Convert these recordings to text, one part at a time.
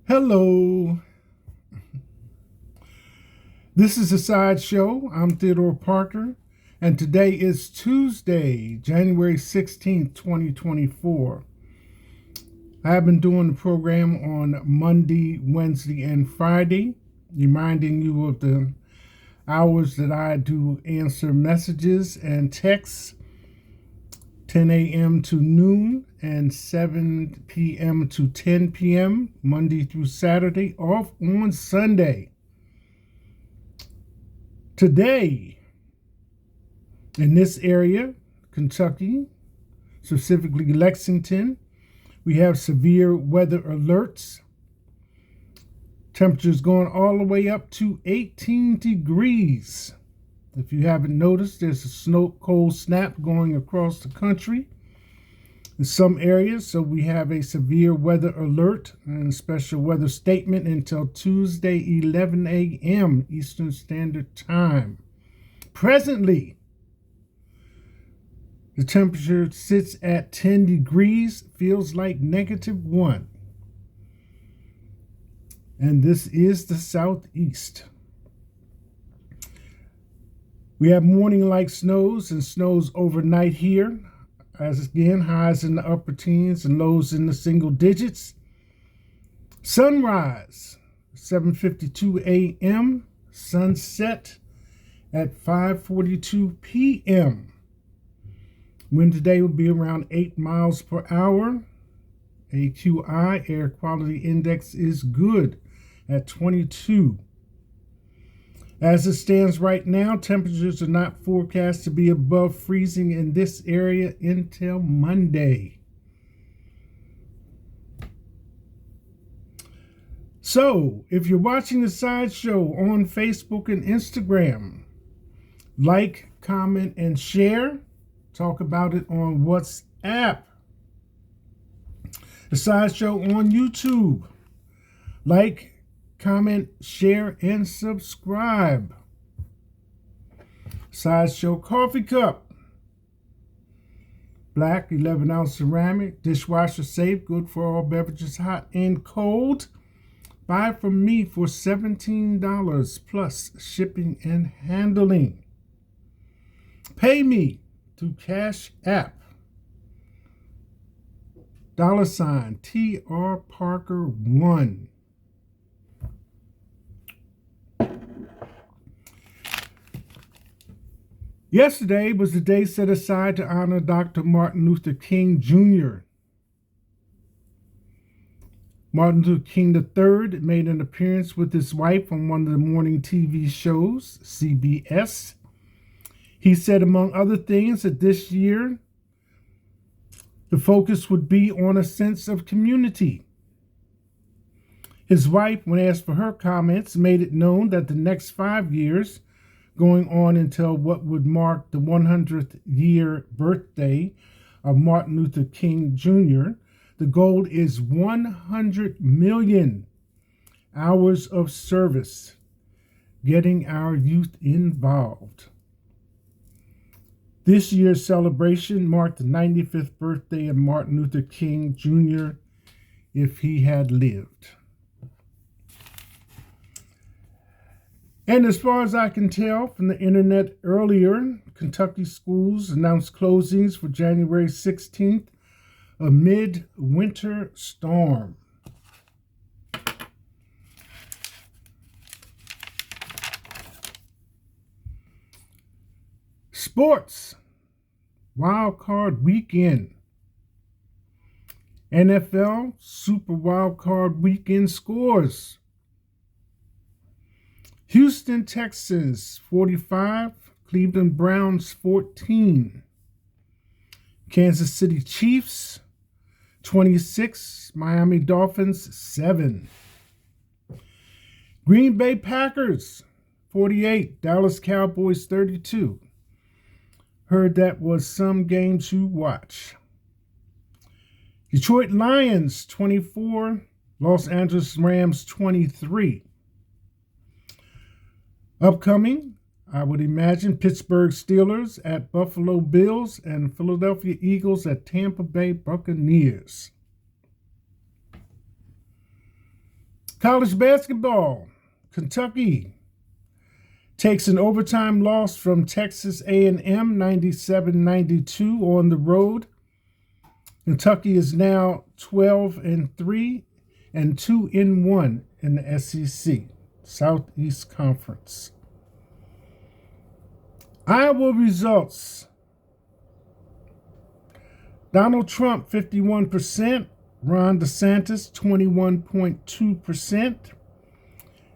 Hello. This is a sideshow. I'm Theodore Parker, and today is Tuesday, January 16th, 2024. I have been doing the program on Monday, Wednesday, and Friday, reminding you of the hours that I do answer messages and texts: 10 a.m. to noon and 7 p.m. to 10 p.m., Monday through Saturday, off on Sunday. Today, in this area, Kentucky, specifically Lexington, we have severe weather alerts. Temperatures going all the way up to 18 degrees. If you haven't noticed, there's a cold snap going across the country in some areas. So we have a severe weather alert and special weather statement until Tuesday, 11 a.m. Eastern Standard Time. Presently, the temperature sits at 10 degrees, feels like -1. And this is the southeast. We have morning-like snows and snows overnight here. As again, highs in the upper teens and lows in the single digits. Sunrise, 7:52 a.m. Sunset at 5:42 p.m. Wind today will be around 8 miles per hour. AQI, air quality index, is good at 22. As it stands right now, temperatures are not forecast to be above freezing in this area until Monday. So, if you're watching the sideshow on Facebook and Instagram, like, comment, and share. Talk about it on WhatsApp. The sideshow on YouTube. Like, comment, share, and subscribe. Sideshow coffee cup. Black 11-ounce ceramic, dishwasher safe, good for all beverages, hot and cold. Buy from me for $17 plus shipping and handling. Pay me through Cash App. $ TR Parker 1. Yesterday was the day set aside to honor Dr. Martin Luther King Jr. Martin Luther King III made an appearance with his wife on one of the morning TV shows, CBS. He said, among other things, that this year the focus would be on a sense of community. His wife, when asked for her comments, made it known that the next 5 years, going on until what would mark the 100th year birthday of Martin Luther King Jr., the goal is 100 million hours of service, getting our youth involved. This year's celebration marked the 95th birthday of Martin Luther King Jr. if he had lived. And as far as I can tell from the internet earlier, Kentucky schools announced closings for January 16th amid winter storm. Sports, Wild Card Weekend. NFL Super Wild Card Weekend scores. Houston Texans 45, Cleveland Browns 14. Kansas City Chiefs 26, Miami Dolphins 7. Green Bay Packers 48, Dallas Cowboys 32. Heard that was some game to watch. Detroit Lions 24, Los Angeles Rams 23. Upcoming, I would imagine, Pittsburgh Steelers at Buffalo Bills and Philadelphia Eagles at Tampa Bay Buccaneers. College basketball. Kentucky takes an overtime loss from Texas A&M 97-92 on the road. Kentucky is now 12-3 and 2-1 in the SEC, Southeast Conference. Iowa results. Donald Trump, 51%. Ron DeSantis, 21.2%.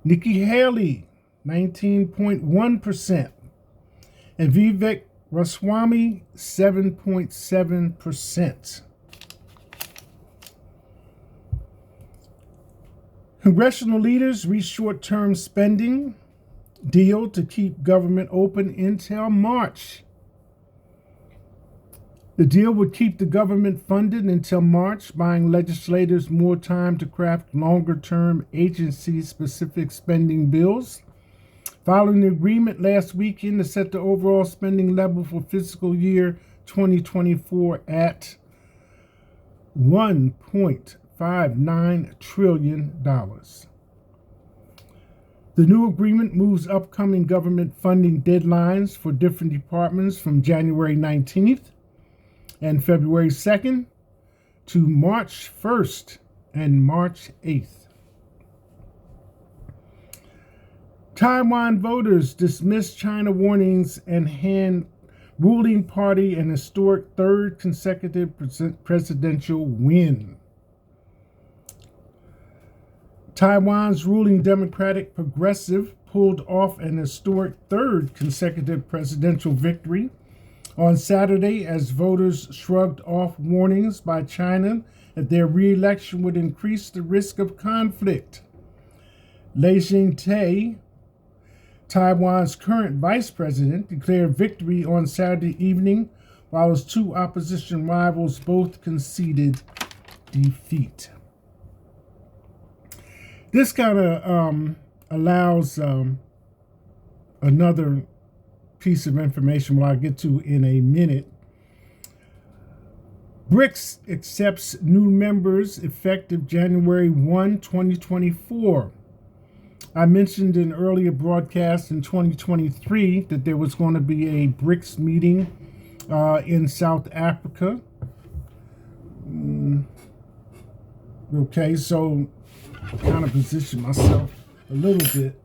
Nikki Haley, 19.1%. And Vivek Ramaswamy, 7.7%. Congressional leaders reach short-term spending deal to keep government open until March. The deal would keep the government funded until March, buying legislators more time to craft longer-term agency-specific spending bills. Following the agreement last weekend to set the overall spending level for fiscal year 2024 at $1.59 trillion. The new agreement moves upcoming government funding deadlines for different departments from January 19th and February 2nd to March 1st and March 8th. Taiwan voters dismissed China warnings and hand ruling party an historic third consecutive presidential win. Taiwan's ruling Democratic Progressive pulled off an historic third consecutive presidential victory on Saturday as voters shrugged off warnings by China that their re-election would increase the risk of conflict. Lai Ching-te, Taiwan's current vice president, declared victory on Saturday evening, while his two opposition rivals both conceded defeat. This kind of allows another piece of information, I'll get to in a minute. BRICS accepts new members effective January 1, 2024. I mentioned in earlier broadcasts in 2023 that there was going to be a BRICS meeting in South Africa. Okay, so kind of position myself a little bit.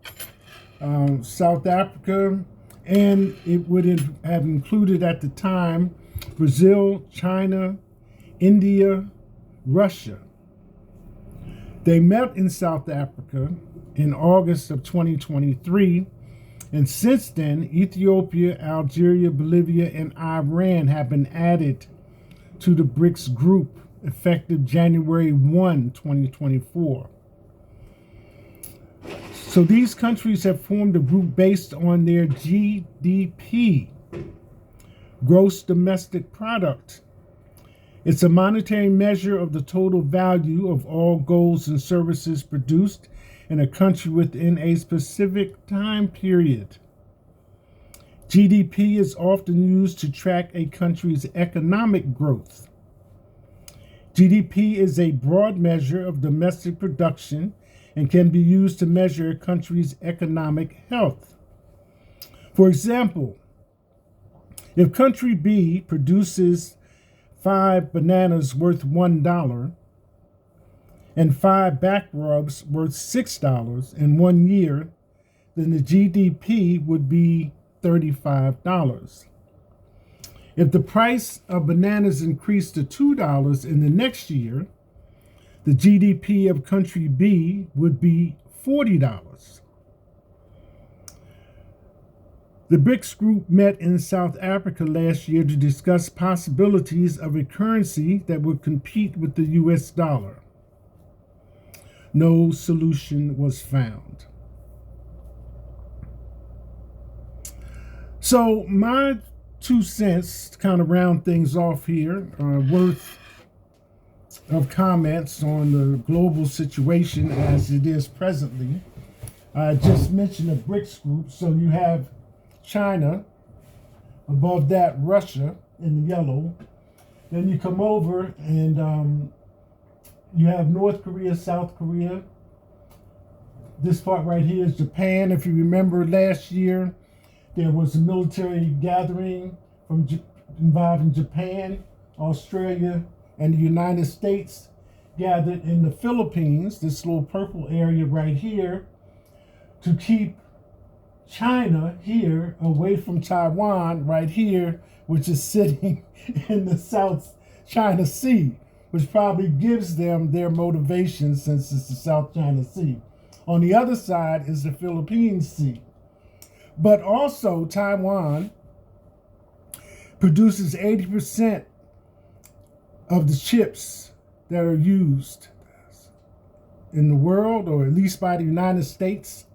South Africa, and it would have included at the time Brazil, China, India, Russia. They met in South Africa in August of 2023, and since then, Ethiopia, Algeria, Bolivia, and Iran have been added to the BRICS group effective January 1, 2024. So these countries have formed a group based on their GDP, gross domestic product. It's a monetary measure of the total value of all goods and services produced in a country within a specific time period. GDP is often used to track a country's economic growth. GDP is a broad measure of domestic production and can be used to measure a country's economic health. For example, if country B produces 5 bananas worth $1 and 5 back rubs worth $6 in 1 year, then the GDP would be $35. If the price of bananas increased to $2 in the next year, the GDP of country B would be $40. The BRICS group met in South Africa last year to discuss possibilities of a currency that would compete with the US dollar. No solution was found. So my 2 cents to kind of round things off here worth of comments on the global situation as it is presently. I just mentioned the BRICS group, so you have China, above that Russia in the yellow. Then you come over and you have North Korea, South Korea, This part right here is Japan. If you remember last year, there was a military gathering involving Japan, Australia, and the United States gathered in the Philippines, this little purple area right here, to keep China here away from Taiwan right here, which is sitting in the South China Sea, which probably gives them their motivation since it's the South China Sea. On the other side is the Philippine Sea. But also Taiwan produces 80% of the chips that are used in the world, or at least by the United States.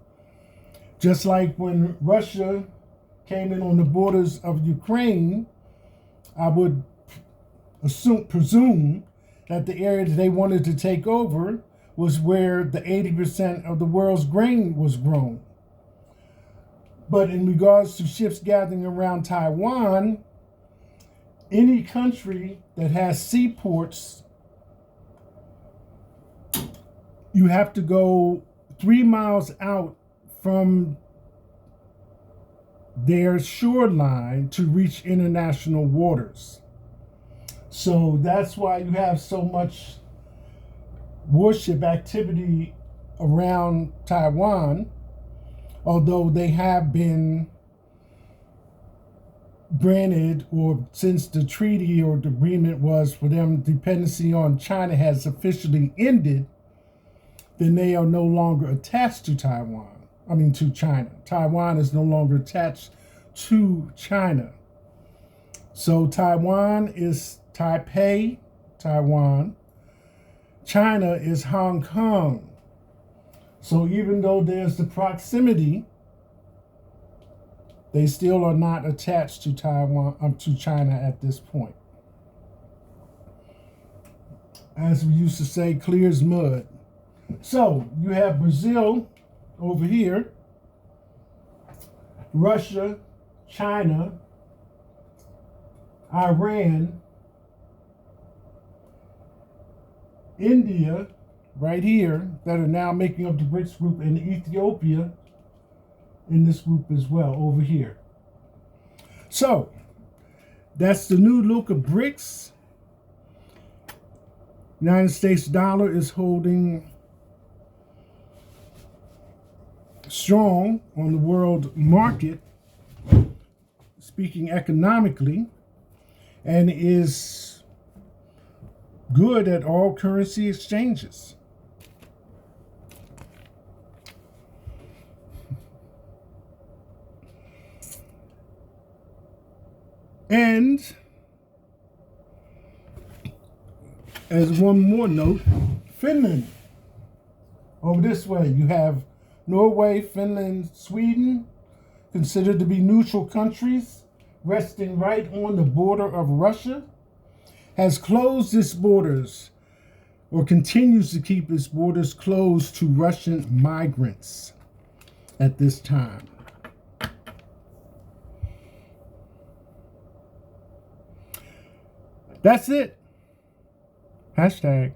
Just like when Russia came in on the borders of Ukraine, I would presume that the area that they wanted to take over was where the 80% of the world's grain was grown. But in regards to ships gathering around Taiwan, any country that has seaports, you have to go 3 miles out from their shoreline to reach international waters. So that's why you have so much warship activity around Taiwan, although they have been granted, or since the treaty or the agreement was for them, dependency on China has officially ended, then they are no longer attached to to China. Taiwan is no longer attached to China. So Taiwan is Taipei, Taiwan. China is Hong Kong. So even though there's the proximity, they still are not attached to to China at this point. As we used to say, clear as mud. So you have Brazil over here, Russia, China, Iran, India, right here, that are now making up the BRICS group, and Ethiopia in this group as well, over here. So, that's the new look of BRICS. United States dollar is holding strong on the world market, speaking economically, and is good at all currency exchanges. And as one more note, Finland. Over this way, you have Norway, Finland, Sweden, considered to be neutral countries, resting right on the border of Russia, has closed its borders, or continues to keep its borders closed to Russian migrants at this time. That's it. Hashtag